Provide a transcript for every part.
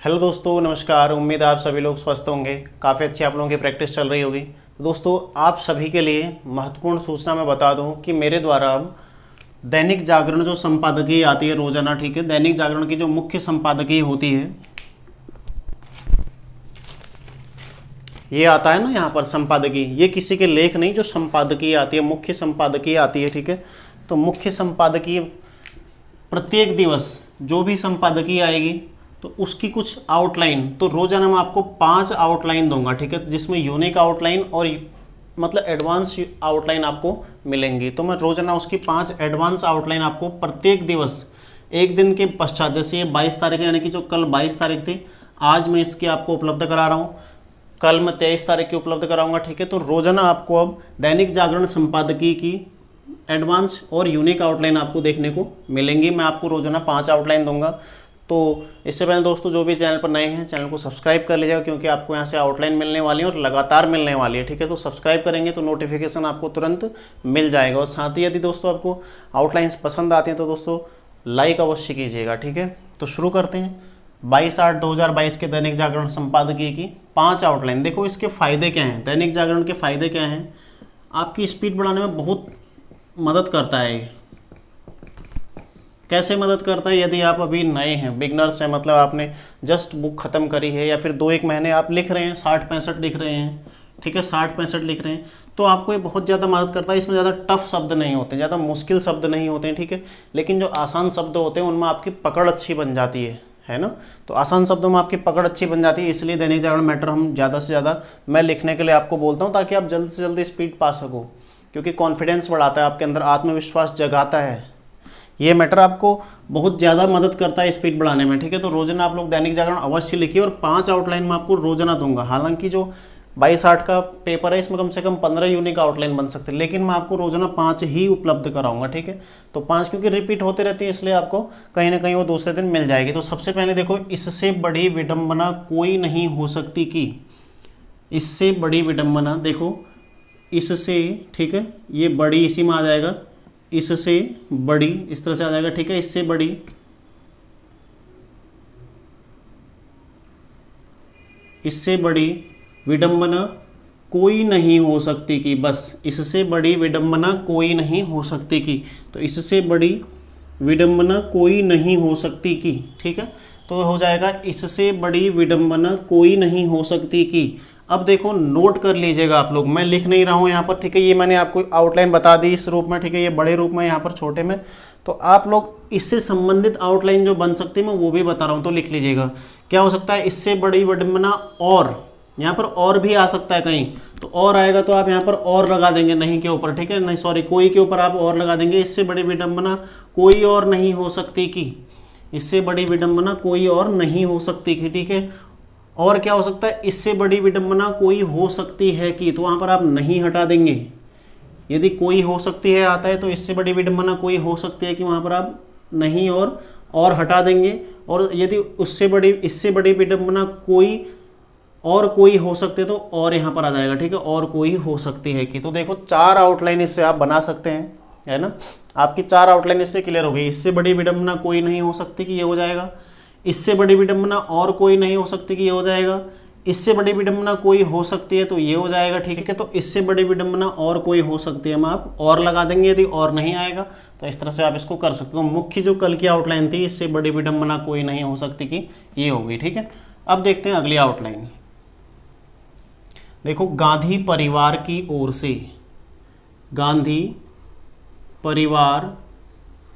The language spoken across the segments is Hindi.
हेलो दोस्तों, नमस्कार। उम्मीद है आप सभी लोग स्वस्थ होंगे। काफ़ी अच्छी आप लोगों की प्रैक्टिस चल रही होगी। तो दोस्तों, आप सभी के लिए महत्वपूर्ण सूचना मैं बता दूं कि मेरे द्वारा अब दैनिक जागरण जो संपादकीय आती है रोजाना, ठीक है, दैनिक जागरण की जो मुख्य संपादकीय होती है, ये आता है ना यहाँ पर संपादकीय, ये किसी के लेख नहीं, जो संपादकीय आती है, मुख्य संपादकीय आती है, ठीक है। तो मुख्य संपादकीय प्रत्येक दिवस जो भी संपादकीय आएगी तो उसकी कुछ आउटलाइन, तो रोजाना मैं आपको 5 आउटलाइन दूंगा, ठीक है, जिसमें यूनिक आउटलाइन और मतलब एडवांस आउटलाइन आपको मिलेंगी। तो मैं रोजाना उसकी 5 एडवांस आउटलाइन आपको प्रत्येक दिवस एक दिन के पश्चात, जैसे ये 22 तारीख यानी कि जो कल 22 तारीख थी, आज मैं इसकी आपको उपलब्ध करा रहा हूँ, कल मैं 23 तारीख की उपलब्ध कराऊंगा, ठीक है। तो रोजाना आपको अब दैनिक जागरण संपादकीय की एडवांस और यूनिक आउटलाइन आपको देखने को मिलेंगी। मैं आपको रोजाना 5 आउटलाइन दूंगा। तो इससे पहले दोस्तों, जो भी चैनल पर नए हैं, चैनल को सब्सक्राइब कर लीजिएगा, क्योंकि आपको यहाँ से आउटलाइन मिलने वाली है और लगातार मिलने वाली है, ठीक है। तो सब्सक्राइब करेंगे तो नोटिफिकेशन आपको तुरंत मिल जाएगा। और साथ ही यदि दोस्तों आपको आउटलाइंस पसंद आती हैं तो दोस्तों लाइक अवश्य कीजिएगा, ठीक है। तो शुरू करते हैं 22/8/2022 के दैनिक जागरण संपादकीय की 5 आउटलाइन। देखो इसके फ़ायदे क्या हैं, दैनिक जागरण के फ़ायदे क्या हैं। आपकी स्पीड बढ़ाने में बहुत मदद करता है। कैसे मदद करता है? यदि आप अभी नए हैं, बिगनर्स हैं, मतलब आपने जस्ट बुक ख़त्म करी है या फिर 2-1 महीने आप लिख रहे हैं, 60-65 लिख रहे हैं, ठीक है, 60-65 लिख रहे हैं, तो आपको ये बहुत ज़्यादा मदद करता है। इसमें ज़्यादा टफ शब्द नहीं होते, ज़्यादा मुश्किल शब्द नहीं होते हैं, ठीक है, लेकिन जो आसान शब्द होते हैं उनमें आपकी पकड़ अच्छी बन जाती है ना। तो आसान शब्दों में आपकी पकड़ अच्छी बन जाती है, इसलिए दैनिक जागरण मैटर हम ज़्यादा से ज़्यादा मैं लिखने के लिए आपको बोलता हूँ, ताकि आप जल्द से जल्द स्पीड पा सको, क्योंकि कॉन्फिडेंस बढ़ाता है, आपके अंदर आत्मविश्वास जगाता है। ये मैटर आपको बहुत ज़्यादा मदद करता है स्पीड बढ़ाने में, ठीक है। तो रोजाना आप लोग दैनिक जागरण अवश्य लिखिए और 5 आउटलाइन में आपको रोजाना दूंगा। हालांकि जो 22/8 का पेपर है इसमें कम से कम 15 यूनिक आउटलाइन बन सकते हैं, लेकिन मैं आपको रोजाना 5 ही उपलब्ध कराऊंगा, ठीक है। तो 5 क्योंकि रिपीट होते रहती है, इसलिए आपको कहीं ना कहीं वो दूसरे दिन मिल जाएगी। तो सबसे पहले देखो, इससे बड़ी विडंबना कोई नहीं हो सकती कि, इससे बड़ी विडंबना, देखो इससे, ठीक है, ये बड़ी इसी में आ जाएगा, इससे बड़ी इस तरह से आ जाएगा, ठीक है, इससे बड़ी, इससे बड़ी विडंबना कोई नहीं हो सकती कि, बस इससे बड़ी विडंबना कोई नहीं हो सकती कि, तो इससे बड़ी विडंबना कोई नहीं हो सकती कि, ठीक है। तो हो जाएगा इससे बड़ी विडंबना कोई नहीं हो सकती कि। अब देखो नोट कर लीजिएगा आप लोग, मैं लिख नहीं रहा हूँ यहाँ पर, ठीक है, ये मैंने आपको आउटलाइन बता दी इस रूप में, ठीक है, ये बड़े रूप में, यहाँ पर छोटे में। तो आप लोग इससे संबंधित आउटलाइन जो बन सकती है मैं वो भी बता रहा हूँ, तो लिख लीजिएगा। क्या हो सकता है? इससे बड़ी विडंबना, और यहाँ पर और भी आ सकता है कहीं, तो और आएगा तो आप यहाँ पर और लगा देंगे, नहीं के ऊपर, ठीक है, नहीं सॉरी, कोई के ऊपर आप और लगा देंगे। इससे बड़ी विडंबना कोई और नहीं हो सकती कि, इससे बड़ी विडंबना कोई और नहीं हो सकती कि, ठीक है। और क्या हो सकता है? इससे बड़ी विडंबना कोई हो सकती है कि, तो वहाँ पर आप नहीं हटा देंगे। यदि कोई हो सकती है आता है तो इससे बड़ी विडंबना कोई हो सकती है कि वहाँ पर आप नहीं और हटा देंगे। और यदि उससे बड़ी, इससे बड़ी विडंबना कोई और कोई हो सकते तो और यहाँ पर आ जाएगा, ठीक है, और कोई हो सकती है कि। तो देखो 4 आउटलाइन इससे आप बना सकते हैं, है ना। आपकी 4 आउटलाइन इससे क्लियर हो गई। इससे बड़ी विडंबना कोई नहीं हो सकती कि ये हो जाएगा, इससे बड़ी विडंबना और कोई नहीं हो सकती कि ये हो जाएगा, इससे बड़ी विडंबना कोई हो सकती है तो ये हो जाएगा, ठीक है। तो इससे बड़ी विडंबना और कोई हो सकती है हम आप और लगा देंगे, यदि और नहीं आएगा तो इस तरह से आप इसको कर सकते हो। मुख्य जो कल की आउटलाइन थी, इससे बड़ी विडंबना कोई नहीं हो सकती कि, ये हो गई, ठीक है। अब देखते हैं अगली आउटलाइन। देखो, गांधी परिवार की ओर से, गांधी परिवार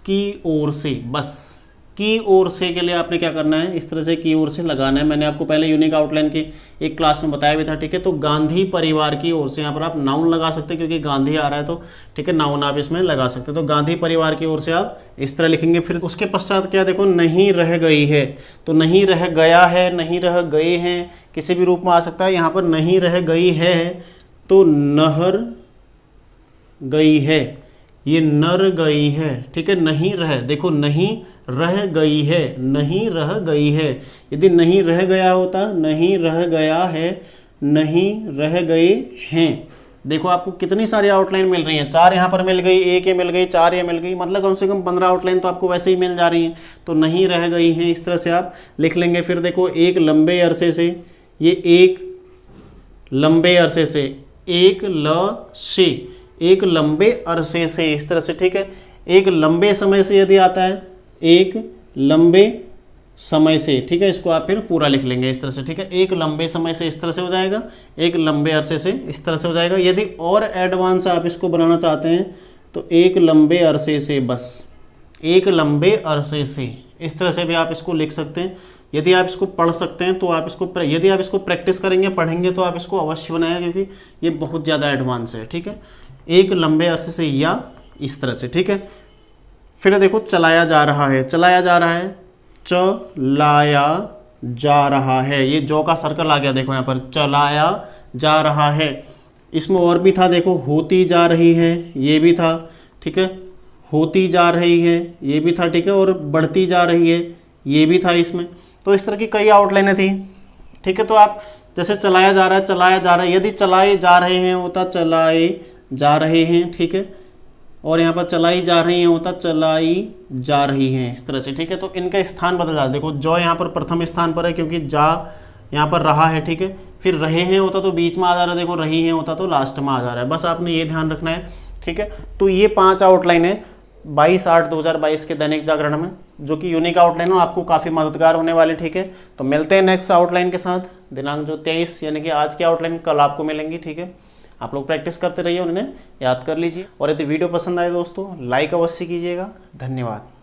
की ओर से, बस की ओर से के लिए आपने क्या करना है, इस तरह से की ओर से लगाना है। मैंने आपको पहले यूनिक आउटलाइन के एक क्लास में बताया भी था, ठीक है। तो गांधी परिवार की ओर से, यहाँ पर आप नाउन लगा सकते हैं क्योंकि गांधी आ रहा है, तो ठीक है, नाउन आप इसमें लगा सकते हैं। तो गांधी परिवार की ओर से आप इस तरह लिखेंगे। फिर उसके पश्चात क्या, देखो, नहीं रह गई है, तो नहीं रह गया है, नहीं रह गए हैं, किसी भी रूप में आ सकता है। यहाँ पर नहीं रह गई है तो नहर गई है, ये नर गई है, ठीक है। नहीं रह, देखो नहीं रह गई है, नहीं रह गई है। यदि नहीं रह गया होता, नहीं रह गया है, नहीं रह गए हैं, देखो आपको कितनी सारी आउटलाइन मिल रही हैं, 4 यहाँ पर मिल गई, एक ये मिल गई, 4 ये मिल गई, मतलब कम से कम 15 आउटलाइन तो आपको वैसे ही मिल जा रही हैं, तो नहीं रह गई हैं। इस तरह से आप लिख लेंगे। फिर देखो एक लंबे अरसे से, ये एक लंबे अरसे से, एक लंबे अरसे से, इस तरह से, ठीक है। एक लंबे समय से यदि आता है, एक लंबे समय से, ठीक है, इसको आप फिर पूरा लिख लेंगे इस तरह से, ठीक है। एक लंबे समय से इस तरह से हो जाएगा, एक लंबे अरसे से इस तरह से हो जाएगा। यदि और एडवांस आप इसको बनाना चाहते हैं तो एक लंबे अरसे से, बस एक लंबे अरसे से, इस तरह से भी आप इसको लिख सकते हैं। यदि आप इसको पढ़ सकते हैं तो आप इसको, यदि आप इसको प्रैक्टिस करेंगे, पढ़ेंगे, तो आप इसको अवश्य बनाएगा, क्योंकि ये बहुत ज़्यादा एडवांस है, ठीक है। एक लंबे अरसे से या इस तरह से, ठीक है। फिर देखो चलाया जा रहा है, चलाया जा रहा है, चलाया जा रहा है, ये जो का सर्कल आ गया, देखो यहाँ पर चलाया जा रहा है। इसमें और भी था, देखो होती जा रही है, ये भी था, ठीक है, होती जा रही है, ये भी था, ठीक है, और बढ़ती जा रही है, ये भी था इसमें। तो इस तरह की कई आउटलाइनें थी, ठीक है। तो आप जैसे चलाया जा रहा है, चलाया जा रहा है, यदि चलाए जा रहे हैं होता चलाए जा रहे हैं, ठीक है, और यहाँ पर चलाई जा रही हैं होता चलाई जा रही हैं, इस तरह से, ठीक है। तो इनका स्थान बदल जाता है। देखो जो यहाँ पर प्रथम स्थान पर है, क्योंकि जा यहाँ पर रहा है, ठीक है। फिर रहे हैं होता तो बीच में आ जा रहा है, देखो रही हैं होता तो लास्ट में आ जा रहा है। बस आपने ये ध्यान रखना है, ठीक है। तो ये 5 आउटलाइन है 22/8/2022 के दैनिक जागरण में, जो कि यूनिक आउटलाइन है, आपको काफ़ी मददगार होने वाली, ठीक है। तो मिलते हैं नेक्स्ट आउटलाइन के साथ, दिनांक जो 23 यानी कि आज की आउटलाइन कल आपको मिलेंगी, ठीक है। आप लोग प्रैक्टिस करते रहिए, उन्हें याद कर लीजिए, और यदि वीडियो पसंद आए दोस्तों लाइक अवश्य कीजिएगा। धन्यवाद।